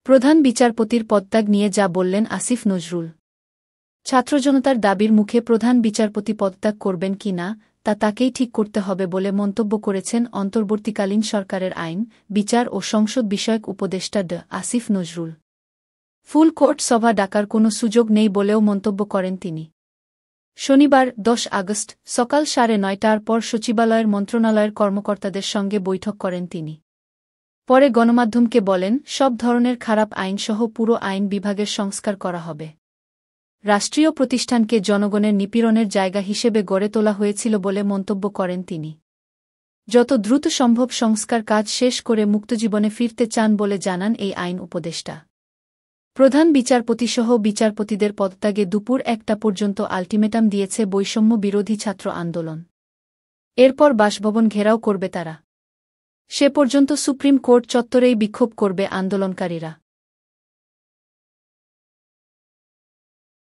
প্রধান বিচারপতির পদত্যাগ নিয়ে যা বললেন আসিফ নজরুল। ছাত্রজনতার দাবির মুখে প্রধান বিচারপতি পদত্যাগ করবেন কি না তা তাকেই ঠিক করতে হবে বলে মন্তব্য করেছেন অন্তর্বর্তীকালীন সরকারের আইন, বিচার ও সংসদ বিষয়ক উপদেষ্টা আসিফ নজরুল। ফুল কোর্ট সভা ডাকার কোনো সুযোগ নেই বলেও মন্তব্য করেন তিনি। শনিবার ১০ আগস্ট সকাল ৯:৩০টার পর সচিবালয়ের মন্ত্রণালয়ের কর্মকর্তাদের সঙ্গে বৈঠক করেন তিনি। পরে গণমাধ্যমকে বলেন, সব ধরনের খারাপ আইনসহ পুরো আইন বিভাগের সংস্কার করা হবে। রাষ্ট্রীয় প্রতিষ্ঠানকে জনগণের নিপীড়নের জায়গা হিসেবে গড়ে তোলা হয়েছিল বলে মন্তব্য করেন তিনি। যত দ্রুত সম্ভব সংস্কার কাজ শেষ করে মুক্তজীবনে ফিরতে চান বলে জানান এই আইন উপদেষ্টা। প্রধান বিচারপতিসহ বিচারপতিদের পদত্যাগে দুপুর ১টা পর্যন্ত আল্টিমেটাম দিয়েছে বৈষম্য বিরোধী ছাত্র আন্দোলন। এরপর বাসভবন ঘেরাও করবে তারা। সে পর্যন্ত সুপ্রিম কোর্ট চত্বরেই বিক্ষোভ করবে আন্দোলনকারীরা।